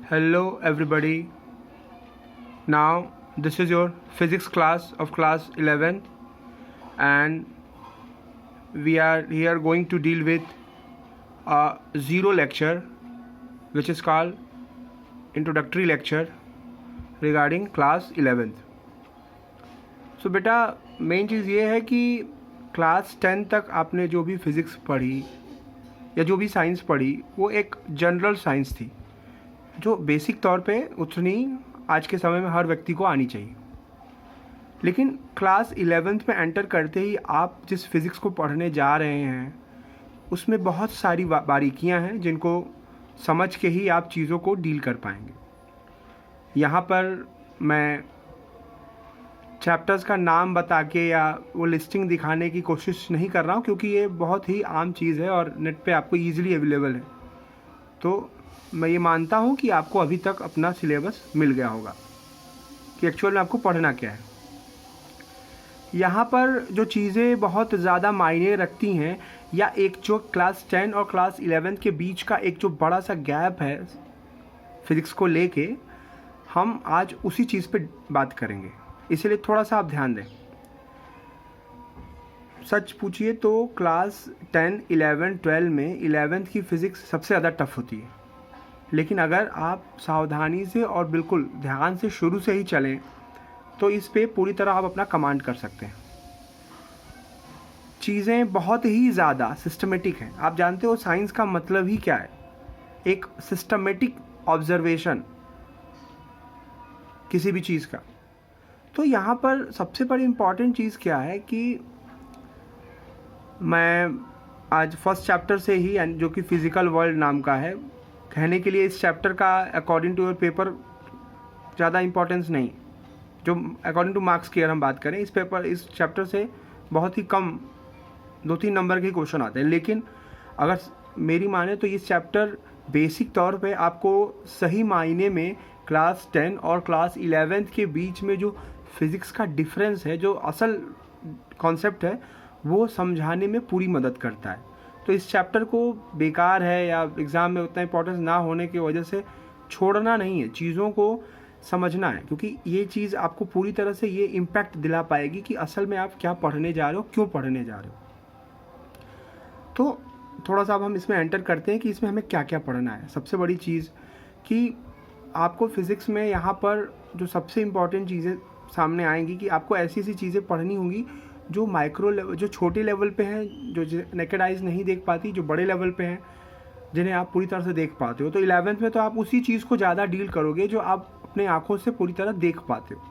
Hello everybody. Now this is your physics class of class 11th and we are here going to deal with a zero lecture which is called introductory lecture regarding class 11th. So बेटा main चीज़ ये है कि class 10 तक आपने जो भी physics पढ़ी या जो भी साइंस पढ़ी वो एक जनरल साइंस थी जो बेसिक तौर पे उतनी आज के समय में हर व्यक्ति को आनी चाहिए। लेकिन क्लास 11th में एंटर करते ही आप जिस फिज़िक्स को पढ़ने जा रहे हैं उसमें बहुत सारी बारीकियां हैं जिनको समझ के ही आप चीज़ों को डील कर पाएंगे। यहाँ पर मैं चैप्टर्स का नाम बता के या वो लिस्टिंग दिखाने की कोशिश नहीं कर रहा हूँ क्योंकि ये बहुत ही आम चीज़ है और नेट पे आपको ईज़िली अवेलेबल है। तो मैं ये मानता हूँ कि आपको अभी तक अपना सिलेबस मिल गया होगा कि एक्चुअल में आपको पढ़ना क्या है। यहाँ पर जो चीज़ें बहुत ज़्यादा मायने रखती हैं या एक जो क्लास 10 और क्लास 11 के बीच का एक जो बड़ा सा गैप है फिज़िक्स को लेके, हम आज उसी चीज़ पे बात करेंगे, इसलिए थोड़ा सा आप ध्यान दें। सच पूछिए तो क्लास 10, 11, 12 में 11th की फ़िज़िक्स सबसे ज़्यादा टफ होती है, लेकिन अगर आप सावधानी से और बिल्कुल ध्यान से शुरू से ही चलें तो इस पे पूरी तरह आप अपना कमांड कर सकते हैं। चीज़ें बहुत ही ज़्यादा सिस्टमेटिक हैं। आप जानते हो साइंस का मतलब ही क्या है, एक सिस्टमेटिक ऑब्जर्वेशन किसी भी चीज़ का। तो यहाँ पर सबसे बड़ी इम्पॉर्टेंट चीज़ क्या है कि मैं आज फर्स्ट चैप्टर से ही जो कि फिज़िकल वर्ल्ड नाम का है, कहने के लिए इस चैप्टर का अकॉर्डिंग टू योर पेपर ज़्यादा इम्पोर्टेंस नहीं, जो अकॉर्डिंग टू मार्क्स की अगर हम बात करें इस चैप्टर से बहुत ही कम 2-3 नंबर के क्वेश्चन आते हैं। लेकिन अगर मेरी माने तो इस चैप्टर बेसिक तौर पे आपको सही मायने में क्लास 10 और क्लास 11 के बीच में जो फिज़िक्स का डिफरेंस है, जो असल कॉन्सेप्ट है, वो समझाने में पूरी मदद करता है। तो इस चैप्टर को बेकार है या एग्ज़ाम में उतना इंपॉर्टेंस ना होने की वजह से छोड़ना नहीं है, चीज़ों को समझना है, क्योंकि ये चीज़ आपको पूरी तरह से ये इम्पैक्ट दिला पाएगी कि असल में आप क्या पढ़ने जा रहे हो, क्यों पढ़ने जा रहे हो। तो थोड़ा सा अब हम इसमें एंटर करते हैं कि इसमें हमें क्या क्या पढ़ना है। सबसे बड़ी चीज़ कि आपको फ़िज़िक्स में यहाँ पर जो सबसे इम्पॉर्टेंट चीज़ें सामने आएंगी कि आपको ऐसी ऐसी चीज़ें पढ़नी होंगी जो माइक्रो लेवल, जो छोटे लेवल पे हैं, जो नेकेड आइज़ नहीं देख पाती, जो बड़े लेवल पे हैं जिन्हें आप पूरी तरह से देख पाते हो। तो 11th में तो आप उसी चीज़ को ज़्यादा डील करोगे जो आप अपने आँखों से पूरी तरह देख पाते हो,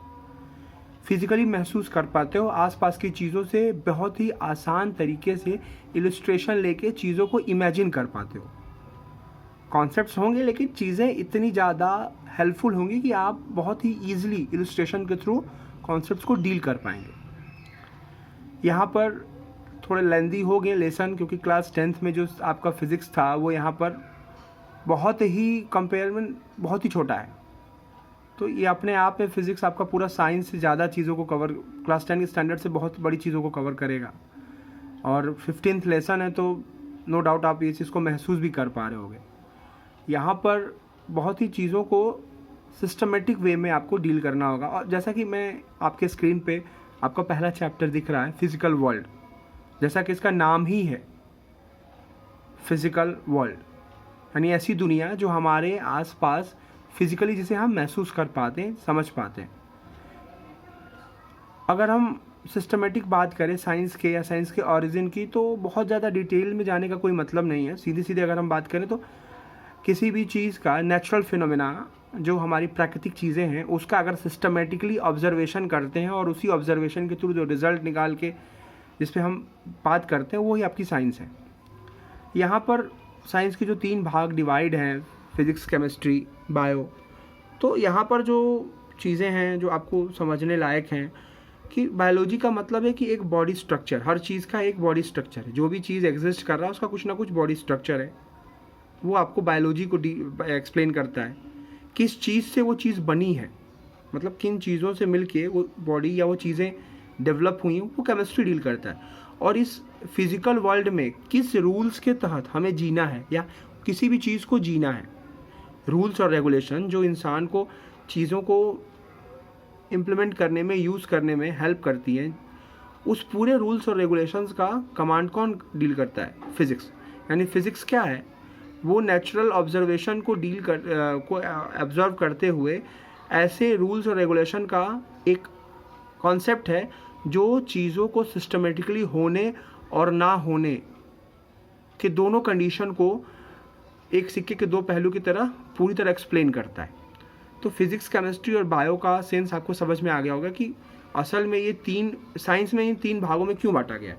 फिज़िकली महसूस कर पाते हो, आसपास की चीज़ों से बहुत ही आसान तरीके से इलस्ट्रेशन लेके चीज़ों को इमेजिन कर पाते हो। कॉन्सेप्ट्स होंगे लेकिन चीज़ें इतनी ज़्यादा हेल्पफुल होंगी कि आप बहुत ही ईजिली इलस्ट्रेशन के थ्रू कॉन्सेप्ट्स को डील कर पाएंगे। यहाँ पर थोड़े लेंदी हो गए लेसन, क्योंकि क्लास 10th में जो आपका फ़िज़िक्स था वो यहाँ पर बहुत ही कंपेयर में बहुत ही छोटा है। तो ये अपने आप में फ़िज़िक्स आपका पूरा साइंस से ज़्यादा चीज़ों को कवर, क्लास 10 के स्टैंडर्ड से बहुत बड़ी चीज़ों को कवर करेगा। और 15th लेसन है तो नो डाउट आप ये चीज़ को महसूस भी कर पा रहे होगे। यहाँ पर बहुत ही चीज़ों को सिस्टमेटिक वे में आपको डील करना होगा। और जैसा कि मैं आपके स्क्रीन पे आपका पहला चैप्टर दिख रहा है, फिज़िकल वर्ल्ड, जैसा कि इसका नाम ही है फिज़िकल वर्ल्ड, यानी ऐसी दुनिया जो हमारे आसपास फिज़िकली जिसे हम महसूस कर पाते हैं, समझ पाते हैं। अगर हम सिस्टमेटिक बात करें साइंस के या साइंस के ओरिजिन की, तो बहुत ज़्यादा डिटेल में जाने का कोई मतलब नहीं है। सीधी सीधे अगर हम बात करें तो किसी भी चीज़ का नेचुरल फिनोमेना, जो हमारी प्राकृतिक चीज़ें हैं, उसका अगर सिस्टमेटिकली ऑब्जर्वेशन करते हैं और उसी ऑब्जर्वेशन के थ्रू जो रिज़ल्ट निकाल के जिस पे हम बात करते हैं, वो ही आपकी साइंस है। यहाँ पर साइंस के जो 3 भाग डिवाइड हैं, फिज़िक्स, केमिस्ट्री, बायो, तो यहाँ पर जो चीज़ें हैं जो आपको समझने लायक हैं कि बायोलॉजी का मतलब है कि एक बॉडी स्ट्रक्चर, हर चीज़ का एक बॉडी स्ट्रक्चर है। जो भी चीज़ एग्जिस्ट कर रहा है उसका कुछ ना कुछ बॉडी स्ट्रक्चर है, वो आपको बायोलॉजी को एक्सप्लेन करता है। किस चीज़ से वो चीज़ बनी है, मतलब किन चीज़ों से मिलके वो बॉडी या वो चीज़ें डेवलप हुई हैं, वो केमिस्ट्री डील करता है। और इस फिज़िकल वर्ल्ड में किस रूल्स के तहत हमें जीना है या किसी भी चीज़ को जीना है, रूल्स और रेगुलेशन जो इंसान को चीज़ों को इम्प्लीमेंट करने में, यूज़ करने में हेल्प करती हैं, उस पूरे रूल्स और रेगुलेशंस का कमांड कौन डील करता है? फिज़िक्स। यानी फिज़िक्स क्या है? वो नेचुरल ऑब्जर्वेशन को को ऑब्जर्व करते हुए ऐसे रूल्स और रेगुलेशन का एक कॉन्सेप्ट है जो चीज़ों को सिस्टमेटिकली होने और ना होने के दोनों कंडीशन को एक सिक्के के दो पहलू की तरह पूरी तरह एक्सप्लेन करता है। तो फिज़िक्स, केमिस्ट्री और बायो का सेंस आपको समझ में आ गया होगा कि असल में ये तीन, साइंस में इन तीन भागों में क्यों बांटा गया है।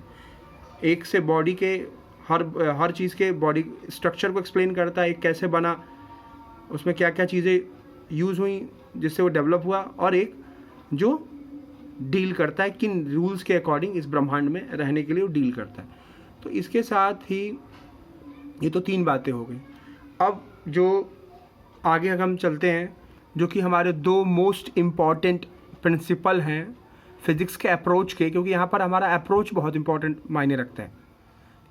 एक से बॉडी के हर चीज़ के बॉडी स्ट्रक्चर को एक्सप्लेन करता है, एक कैसे बना, उसमें क्या क्या चीज़ें यूज़ हुई जिससे वो डेवलप हुआ, और एक जो डील करता है किन रूल्स के अकॉर्डिंग इस ब्रह्मांड में रहने के लिए वो डील करता है। तो इसके साथ ही ये तो तीन बातें हो गई। अब जो आगे हम चलते हैं, जो कि हमारे दो मोस्ट इम्पॉर्टेंट प्रिंसिपल हैं फिज़िक्स के अप्रोच के, क्योंकि यहाँ पर हमारा अप्रोच बहुत इंपॉर्टेंट मायने रखता है।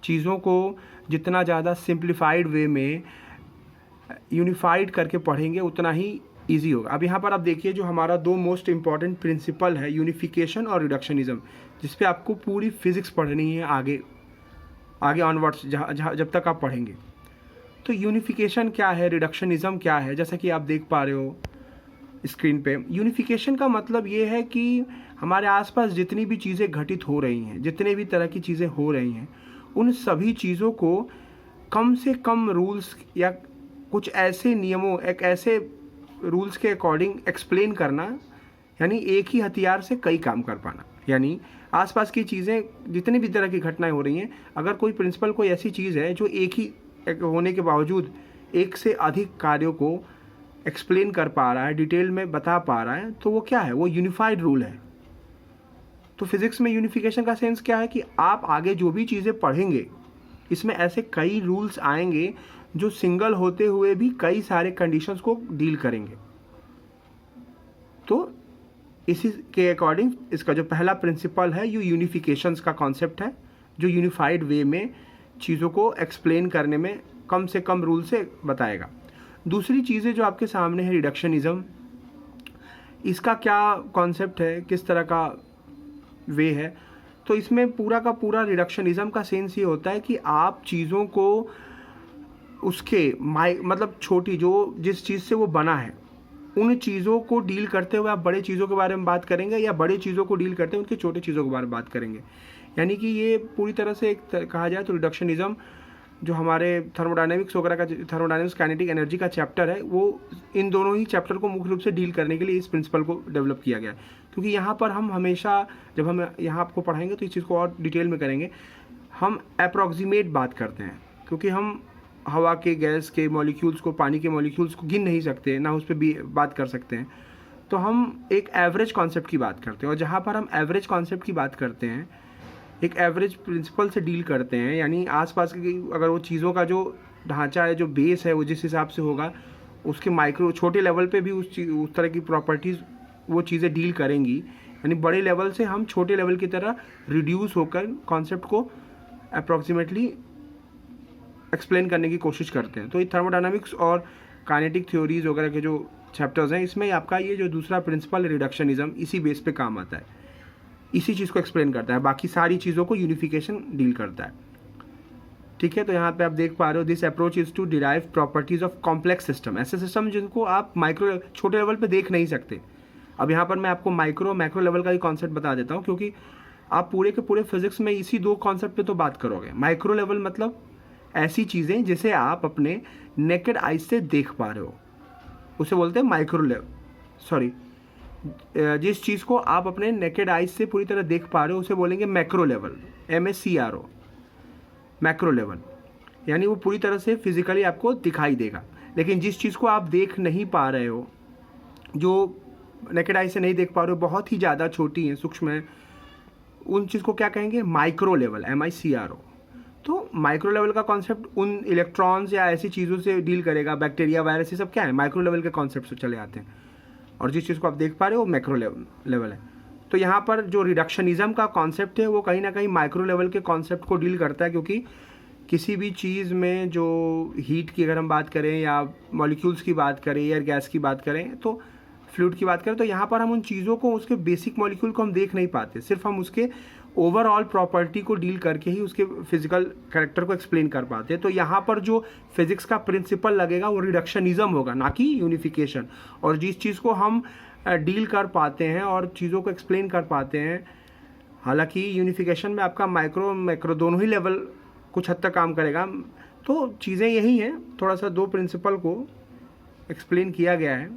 चीज़ों को जितना ज़्यादा सिंप्लीफाइड वे में यूनिफाइड करके पढ़ेंगे उतना ही ईजी होगा। अब यहाँ पर आप देखिए जो हमारा दो मोस्ट इम्पॉर्टेंट प्रिंसिपल है, यूनिफिकेशन और रिडक्शनिज़म, जिस पे आपको पूरी फिज़िक्स पढ़नी है आगे ऑनवर्ड्स, जब तक आप पढ़ेंगे। तो यूनिफिकेशन क्या है, रिडक्शनिज़म क्या है, जैसा कि आप देख पा रहे हो स्क्रीन पे। यूनिफिकेशन का मतलब ये है कि हमारे आसपास जितनी भी चीज़ें घटित हो रही हैं, जितने भी तरह की चीज़ें हो रही हैं, उन सभी चीज़ों को कम से कम रूल्स या कुछ ऐसे नियमों, एक ऐसे रूल्स के अकॉर्डिंग एक्सप्लेन करना, यानी एक ही हथियार से कई काम कर पाना। यानी आसपास की चीज़ें, जितनी भी तरह की घटनाएं हो रही हैं, अगर कोई प्रिंसिपल कोई ऐसी चीज़ है जो एक ही होने के बावजूद एक से अधिक कार्यों को एक्सप्लेन कर पा रहा है, डिटेल में बता पा रहा है, तो वो क्या है? वो यूनिफाइड रूल है। तो फिज़िक्स में यूनिफिकेशन का सेंस क्या है कि आप आगे जो भी चीज़ें पढ़ेंगे, इसमें ऐसे कई रूल्स आएंगे जो सिंगल होते हुए भी कई सारे कंडीशंस को डील करेंगे। तो इसी के अकॉर्डिंग इसका जो पहला प्रिंसिपल है, ये यूनिफिकेशंस का कॉन्सेप्ट है, जो यूनिफाइड वे में चीज़ों को एक्सप्लेन करने में कम से कम रूल से बताएगा। दूसरी चीज़ें जो आपके सामने है, रिडक्शनिज़म। इसका क्या कॉन्सेप्ट है, किस तरह का वे है? तो इसमें पूरा का पूरा रिडक्शनिज़म का सेंस ये होता है कि आप चीज़ों को उसके मतलब छोटी, जो जिस चीज़ से वो बना है, उन चीज़ों को डील करते हुए आप बड़े चीज़ों के बारे में बात करेंगे, या बड़े चीज़ों को डील करते हुए उनके छोटे चीज़ों के बारे में बात करेंगे। यानी कि ये पूरी तरह से एक कहा जाए तो रिडक्शनिज़म जो हमारे थर्मोडायनेमिक्स वगैरह का, थर्मोडायनेमिक्स काइनेटिक एनर्जी का चैप्टर है, वो इन दोनों ही चैप्टर को मुख्य रूप से डील करने के लिए इस प्रिंसिपल को डेवलप किया गया है। क्योंकि यहाँ पर हम हमेशा, जब हम यहाँ आपको पढ़ाएंगे तो इस चीज़ को और डिटेल में करेंगे, हम अप्रॉक्सीमेट बात करते हैं, क्योंकि हम हवा के, गैस के मॉलिक्यूल्स को, पानी के मॉलिक्यूल्स को गिन नहीं सकते, ना उस पर भी बात कर सकते हैं। तो हम एक एवरेज कॉन्सेप्ट की बात करते हैं, और जहाँ पर हम एवरेज कॉन्सेप्ट की बात करते हैं, एक एवरेज प्रिंसिपल से डील करते हैं, यानी आसपास की अगर वो चीज़ों का जो ढांचा है, जो बेस है, वो जिस हिसाब से होगा, उसके माइक्रो छोटे लेवल पे भी उस तरह की प्रॉपर्टीज़ वो चीज़ें डील करेंगी। यानी बड़े लेवल से हम छोटे लेवल की तरह रिड्यूस होकर कॉन्सेप्ट को अप्रॉक्सीमेटली एक्सप्लेन करने की कोशिश करते हैं। तो ये थर्मोडायनामिक्स और काइनेटिक थ्योरीज वगैरह के जो चैप्टर्स हैं, इसमें आपका ये जो दूसरा प्रिंसिपल रिडक्शनिज़म इसी बेस पे काम आता है, इसी चीज़ को एक्सप्लेन करता है, बाकी सारी चीज़ों को यूनिफिकेशन डील करता है। ठीक है, तो यहाँ पे आप देख पा रहे हो, this approach is to derive properties of complex system, ऐसे सिस्टम जिनको आप छोटे लेवल पे देख नहीं सकते। अब यहाँ पर मैं आपको मैक्रो लेवल का ही कॉन्सेप्ट बता देता हूँ, क्योंकि आप पूरे के पूरे फिजिक्स में इसी दो कॉन्सेप्ट पे तो बात करोगे। माइक्रो लेवल मतलब ऐसी चीज़ें जिसे आप अपने नेकेड आइज से देख पा रहे हो, उसे बोलते हैं माइक्रो लेवल। सॉरी, जिस चीज़ को आप अपने नेकेड आइज से पूरी तरह देख पा रहे हो उसे बोलेंगे macro level, MACRO, macro level. यानी वो पूरी तरह से फिजिकली आपको दिखाई देगा। लेकिन जिस चीज़ को आप देख नहीं पा रहे हो, जो नेकेड आई से नहीं देख पा रहे हो, बहुत ही ज़्यादा छोटी हैं, सूक्ष्म है, उन चीज़ को क्या कहेंगे? Micro level, MICRO। तो माइक्रो लेवल का कॉन्सेप्ट उन इलेक्ट्रॉन्स या ऐसी चीज़ों से डील करेगा, बैक्टीरिया, वायरस, ये सब क्या है? माइक्रो लेवल के कॉन्सेप्ट से चले आते हैं। और जिस चीज़ को आप देख पा रहे हो वो मैक्रो लेवल है। तो यहाँ पर जो रिडक्शनिज़म का कॉन्सेप्ट है वो कहीं ना कहीं माइक्रो लेवल के कॉन्सेप्ट को डील करता है, क्योंकि किसी भी चीज़ में जो हीट की अगर हम बात करें या मॉलिक्यूल्स की बात करें या गैस की बात करें तो फ्लूइड की बात करें, तो यहाँ पर हम उन चीज़ों को, उसके बेसिक मॉलिक्यूल को हम देख नहीं पाते, सिर्फ हम उसके ओवरऑल प्रॉपर्टी को डील करके ही उसके फिजिकल कैरेक्टर को एक्सप्लेन कर पाते हैं। तो यहाँ पर जो फिजिक्स का प्रिंसिपल लगेगा वो रिडक्शनिज्म होगा, ना कि यूनिफिकेशन। और जिस चीज़ को हम डील कर पाते हैं और चीज़ों को एक्सप्लेन कर पाते हैं, हालांकि यूनिफिकेशन में आपका माइक्रो मैक्रो दोनों ही लेवल कुछ हद तक काम करेगा, तो चीज़ें यही हैं, थोड़ा सा दो प्रिंसिपल को एक्सप्लेन किया गया है।